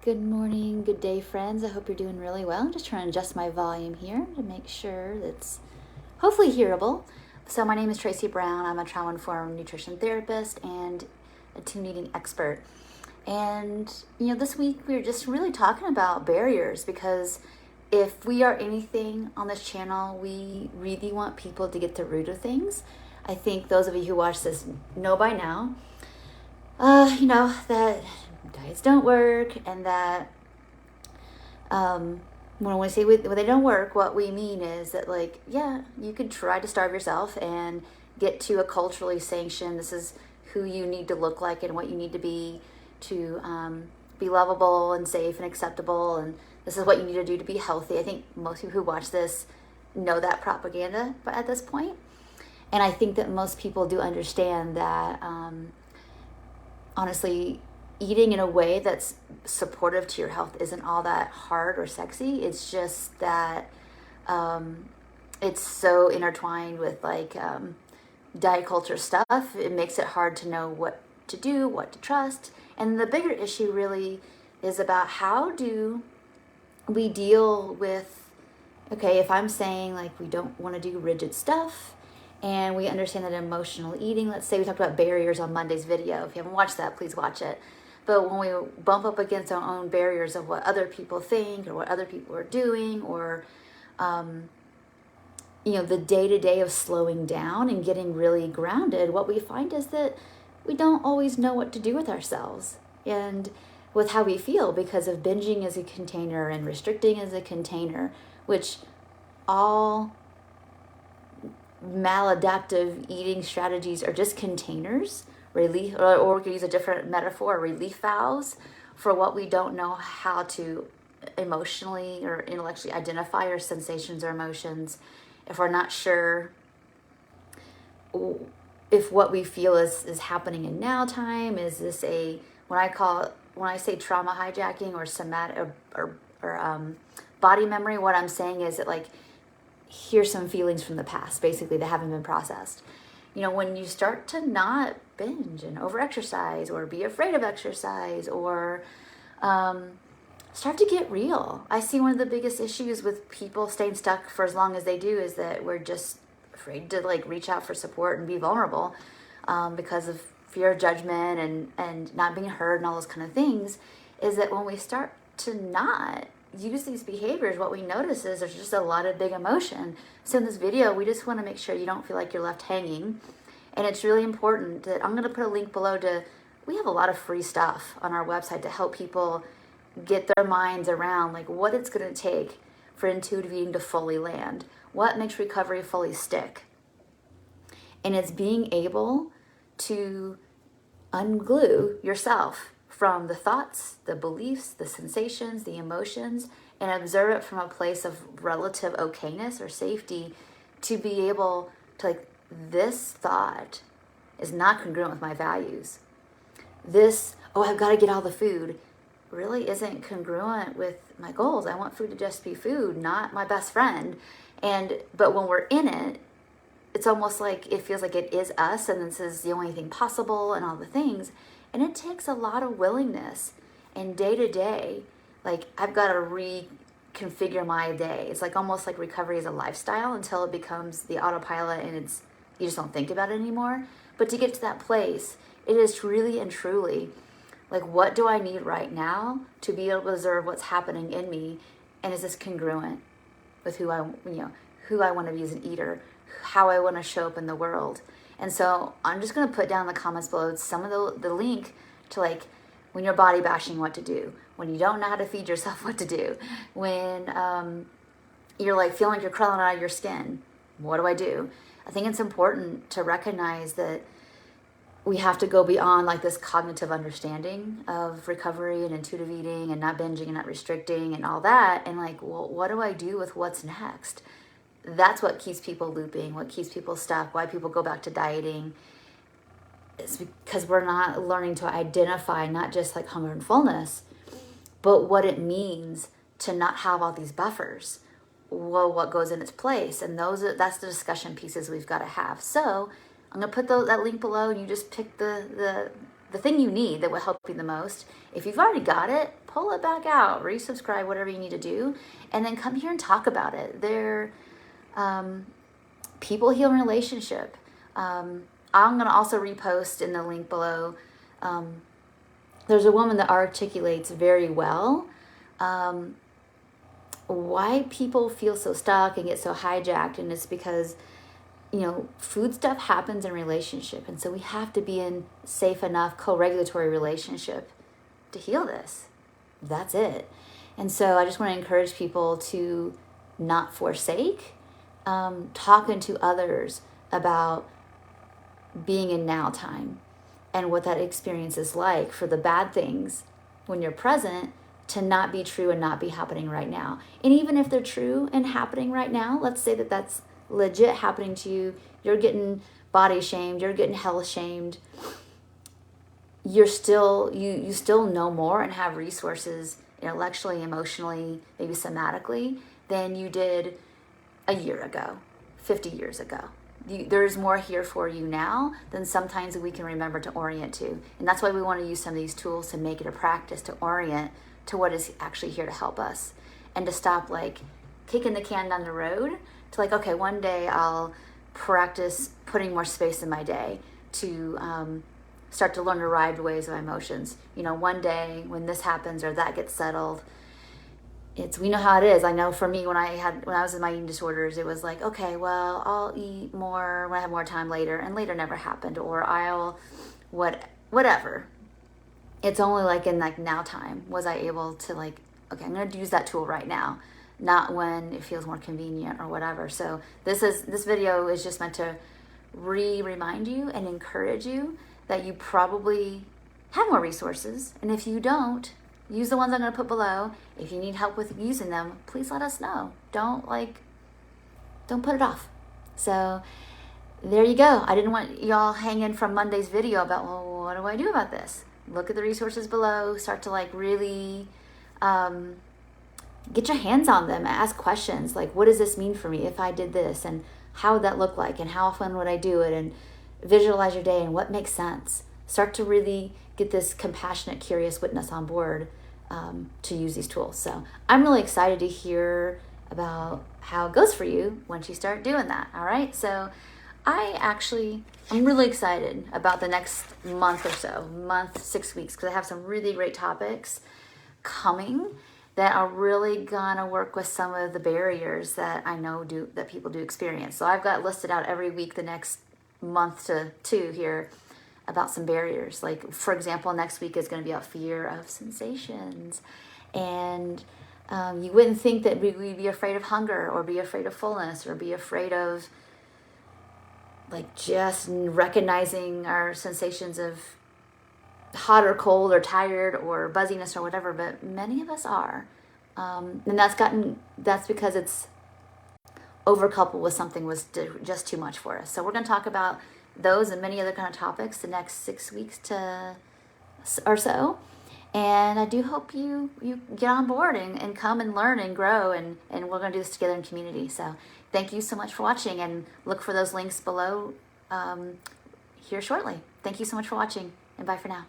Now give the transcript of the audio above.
Good morning, good day, friends. I hope you're doing really well. I'm just trying to adjust my volume here to make sure that's hopefully hearable. So, my name is Tracy Brown. I'm a trauma-informed nutrition therapist and a tune eating expert. And, this week we were just really talking about barriers because if we are anything on this channel, we really want people to get the root of things. I think those of you who watch this know by now, that diets don't work, and that when we say when they don't work, what we mean is that, you could try to starve yourself and get to a culturally sanctioned, this is who you need to look like and what you need to be lovable and safe and acceptable, and this is what you need to do to be healthy. I think most people who watch this know that propaganda at this point. And I think that most people do understand that, honestly, eating in a way that's supportive to your health isn't all that hard or sexy. It's just that it's so intertwined with diet culture stuff. It makes it hard to know what to do, what to trust. And the bigger issue really is about how do we deal with, okay, if I'm saying we don't want to do rigid stuff, and we understand that emotional eating, let's say we talked about barriers on Monday's video. If you haven't watched that, please watch it. But when we bump up against our own barriers of what other people think or what other people are doing, or, the day-to-day of slowing down and getting really grounded, what we find is that we don't always know what to do with ourselves and with how we feel because of binging as a container and restricting as a container, which all maladaptive eating strategies are just containers, relief, or we could use a different metaphor, relief valves for what we don't know how to emotionally or intellectually identify our sensations or emotions. If we're not sure if what we feel is happening in now time, is this when I say trauma hijacking or somatic or body memory, what I'm saying is that here's some feelings from the past, basically, that haven't been processed. When you start to not binge and overexercise or be afraid of exercise or start to get real. I see one of the biggest issues with people staying stuck for as long as they do is that we're just afraid to reach out for support and be vulnerable because of fear of judgment and not being heard and all those kind of things, is that when we start to not use these behaviors, what we notice is there's just a lot of big emotion. So in this video, we just want to make sure you don't feel like you're left hanging. And it's really important that I'm going to put a link below we have a lot of free stuff on our website to help people get their minds around what it's going to take for intuitive eating to fully land, what makes recovery fully stick. And it's being able to unglue yourself from the thoughts, the beliefs, the sensations, the emotions, and observe it from a place of relative okayness or safety, to be able to this thought is not congruent with my values. This, I've got to get all the food, really isn't congruent with my goals. I want food to just be food, not my best friend. But when we're in it, it's almost like it feels like it is us and this is the only thing possible and all the things. And it takes a lot of willingness and day to day, I've got to reconfigure my day. It's almost like recovery is a lifestyle until it becomes the autopilot and you just don't think about it anymore. But to get to that place, it is really and truly what do I need right now to be able to observe what's happening in me, and is this congruent with who I want to be as an eater, how I want to show up in the world. And so I'm just going to put down in the comments below some of the link to when you're body bashing, what to do, when you don't know how to feed yourself, what to do, when you're feeling like you're crawling out of your skin, what do I do? I think it's important to recognize that we have to go beyond this cognitive understanding of recovery and intuitive eating and not binging and not restricting and all that, and what do I do with what's next? That's what keeps people looping, what keeps people stuck, why people go back to dieting. It's because we're not learning to identify not just hunger and fullness, but what it means to not have all these buffers. Well, what goes in its place? And that's the discussion pieces we've got to have. So I'm going to put that link below, and you just pick the the thing you need that will help you the most. If you've already got it, pull it back out, resubscribe, whatever you need to do, and then come here and talk about it. They're People Heal Relationship. I'm going to also repost in the link below. There's a woman that articulates very well why people feel so stuck and get so hijacked, and it's because food stuff happens in relationship, and so we have to be in safe enough co-regulatory relationship to heal this. That's it. And so I just want to encourage people to not forsake talking to others about being in now time and what that experience is like for the bad things when you're present to not be true and not be happening right now. And even if they're true and happening right now, let's say that that's legit happening to you, you're getting body shamed, you're getting health shamed, you're still, you still know more and have resources intellectually, emotionally, maybe somatically than you did a year ago, 50 years ago. There's more here for you now than sometimes we can remember to orient to. And that's why we want to use some of these tools to make it a practice to orient to what is actually here to help us, and to stop like kicking the can down the road to like, okay, one day I'll practice putting more space in my day to start to learn to ride waves of emotions. One day when this happens or that gets settled, we know how it is. I know for me when I was in my eating disorders, it was like, okay, well, I'll eat more when I have more time later, and later never happened, or I'll whatever. It's only like in like now time was I able to like, okay, I'm going to use that tool right now, not when it feels more convenient or whatever. So this video is just meant to remind you and encourage you that you probably have more resources. And if you don't, use the ones I'm going to put below. If you need help with using them, please let us know. Don't put it off. So there you go. I didn't want y'all hanging from Monday's video about, well, what do I do about this? Look at the resources below. Start to like really get your hands on them. Ask questions like, what does this mean for me if I did this? And how would that look like? And how often would I do it? And visualize your day and what makes sense. Start to really get this compassionate, curious witness on board to use these tools. So I'm really excited to hear about how it goes for you once you start doing that. All right. So I'm really excited about the next month or so, 6 weeks, because I have some really great topics coming that are really gonna work with some of the barriers that I know that people do experience. So I've got listed out every week the next month to two here about some barriers. Like, for example, next week is going to be about fear of sensations. And you wouldn't think that we'd be afraid of hunger or be afraid of fullness or be afraid of like just recognizing our sensations of hot or cold or tired or buzziness or whatever, but many of us are. And that's because it's overcoupled with something was just too much for us. So we're going to talk about those and many other kind of topics the next 6 weeks or so. And I do hope you get on board and come and learn and grow, and we're going to do this together in community. So thank you so much for watching, and look for those links below here shortly. Thank you so much for watching, and bye for now.